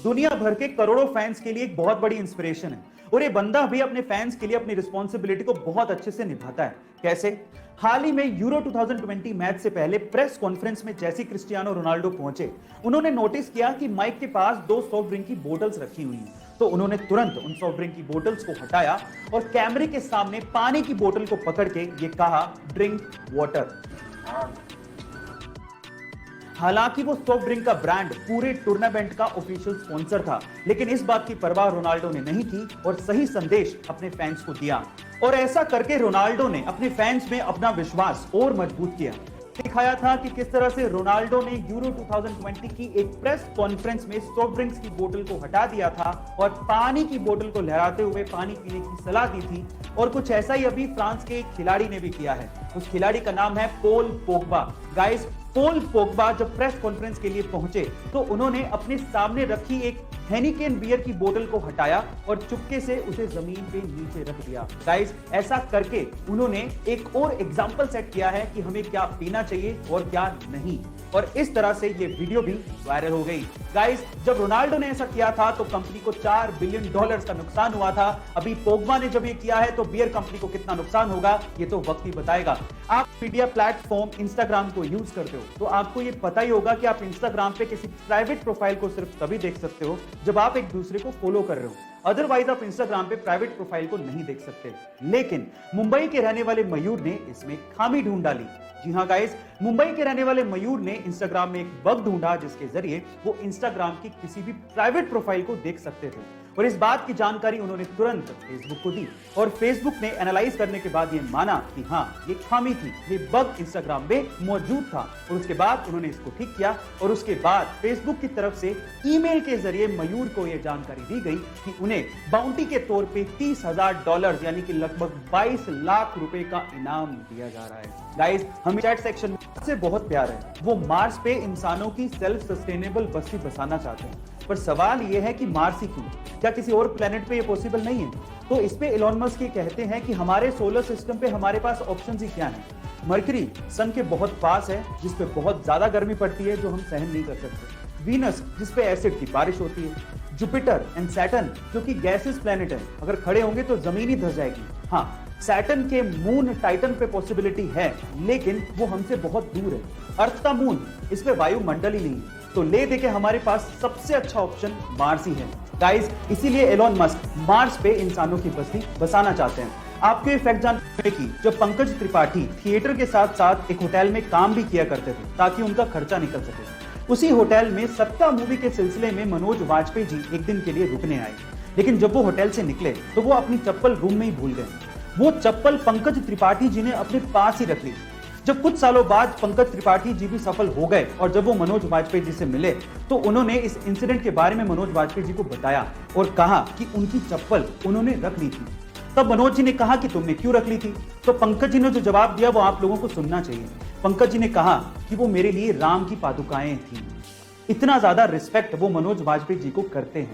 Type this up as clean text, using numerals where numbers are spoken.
दुनिया भर के करोड़ों फैंस के लिए एक बहुत बड़ी इंस्पिरेशन है और ये बंदा भी अपने फैंस के लिए अपनी रिस्पॉन्सिबिलिटी को बहुत अच्छे से निभाता है। कैसे? हाल ही में यूरो 2020 मैच से पहले प्रेस कॉन्फ्रेंस में जैसे क्रिस्टियानो रोनाल्डो पहुंचे, उन्होंने नोटिस किया कि माइक के पास दो सॉफ्ट ड्रिंक की बोतल्स रखी हुई हैं। तो उन्होंने तुरंत उन सॉफ्ट ड्रिंक की बोतल्स को हटाया और कैमरे के सामने पानी की बोतल को पकड़ के ये कहा, ड्रिंक वाटर। हालांकि वो सॉफ्ट ड्रिंक का ब्रांड पूरे टूर्नामेंट का ऑफिशियल स्पॉन्सर था, लेकिन इस बात की परवाह रोनाल्डो ने नहीं की और सही संदेश अपने फैंस को दिया। और ऐसा करके रोनाल्डो ने अपने फैंस में अपना विश्वास और मजबूत किया। दिखाया था कि किस तरह से रोनाल्डो ने यूरो 2020 की एक प्रेस कॉन्फ्रेंस में सॉफ्ट ड्रिंक्स की बोतल को हटा दिया था और पानी की बोतल को लहराते हुए पानी पीने की सलाह दी थी। और कुछ ऐसा ही अभी फ्रांस के एक खिलाड़ी ने भी किया है। उस खिलाड़ी का नाम है Paul Pogba. Guys, Paul Pogba जब प्रेस कॉन्फ्रेंस के लिए पहुंचे तो उन्होंने अपने सामने रखी एक हेनिकेन बियर की बोतल को हटाया और चुपके से उसे जमीन पे नीचे रख दिया। गाइस, ऐसा करके उन्होंने एक और एग्जांपल सेट किया है कि हमें क्या पीना चाहिए और क्या नहीं। और इस तरह से ये वीडियो भी वायरल हो गई। गाइस, जब रोनाल्डो ने ऐसा किया था तो कंपनी को $4 बिलियन का नुकसान हुआ था। अभी पोग्बा ने जब ये किया है तो बियर कंपनी को कितना नुकसान होगा ये तो वक्त ही बताएगा। आप मीडिया प्लेटफॉर्म इंस्टाग्राम को यूज करते हो तो आपको ये पता ही होगा कि आप इंस्टाग्राम पे किसी प्राइवेट प्रोफाइल को सिर्फ तभी देख सकते हो जब आप एक दूसरे को फॉलो कर रहे हो। अदरवाइज आप इंस्टाग्राम पे प्राइवेट प्रोफाइल को नहीं देख सकते। लेकिन मुंबई के रहने वाले मयूर ने इसमें खामी ढूंढ डाली। जी हाँ गाइस, मुंबई के रहने वाले मयूर ने इंस्टाग्राम में एक बग ढूंढा जिसके जरिए वो इंस्टाग्राम की किसी भी प्राइवेट प्रोफाइल को देख सकते थे। और इस बात की जानकारी उन्होंने तुरंत फेसबुक को दी और फेसबुक ने एनालाइज करने के बाद ये माना कि हाँ, ये खामी थी, ये बग इंस्टाग्राम में मौजूद था। और उसके बाद उन्होंने इसको ठीक किया और उसके बाद फेसबुक की तरफ से ईमेल के जरिए मयूर को यह जानकारी दी गई कि उन्हें बाउंटी के तौर पे $30,000 यानी कि लगभग 22 लाख रुपए का इनाम दिया जा रहा है। गाइस, हमें चैट सेक्शन से बहुत प्यार है। वो मार्स पे इंसानों की सेल्फ सस्टेनेबल बस्ती बसाना चाहते हैं, पर सवाल ये है कि मार्स ही क्यों? क्या किसी और प्लेनेट पे ये पॉसिबल नहीं है? तो इस पे एलोन मस्क ये कहते हैं कि हमारे सोलर सिस्टम पे हमारे पास ऑप्शंस ही क्या हैं। मरकरी सन के बहुत पास है जिस पे बहुत ज्यादा गर्मी पड़ती है जो हम सहन नहीं कर सकते। वीनस जिस पे एसिड की बारिश होती है। जुपिटर एंड सैटर्न जो कि गैसेस प्लेनेट है, अगर खड़े होंगे तो जमीन ही धस जाएगी। हाँ, सैटर्न के मून टाइटन पे पॉसिबिलिटी है, लेकिन वो हमसे बहुत दूर है। अर्थ का मून, इस पे वायुमंडल ही नहीं है। तो ले देके हमारे पास सबसे अच्छा ऑप्शन मार्स ही है। गाइस, इसीलिए एलोन मस्क मार्स पे इंसानों की बस्ती बसाना चाहते हैं। आपको ये फैक्ट जानने की, जब पंकज त्रिपाठी थिएटर के साथ साथ एक होटल में काम भी किया करते थे ताकि उनका खर्चा निकल सके। उसी होटल में सत्ता मूवी के सिलसिले में मनोज वाजपेयी जी एक दिन के लिए रुकने आए, लेकिन जब वो होटल से निकले तो वो अपनी चप्पल रूम में ही भूल गए। वो चप्पल पंकज त्रिपाठी जी ने अपने पास ही रख ली। जब कुछ सालों बाद पंकज त्रिपाठी जी भी सफल हो गए और जब वो मनोज वाजपेयी जी से मिले तो उन्होंने इस इंसिडेंट के बारे में मनोज वाजपेयी जी को बताया और कहा कि उनकी चप्पल उन्होंने रख ली थी। तब मनोज जी ने कहा कि तुमने क्यों रख ली थी? तो पंकज जी ने जो जवाब दिया वो आप लोगों को सुनना चाहिए। पंकज जी ने कहा कि वो मेरे लिए राम की पादुकाएं थी। इतना ज्यादा रिस्पेक्ट वो मनोज वाजपेयी जी को करते हैं।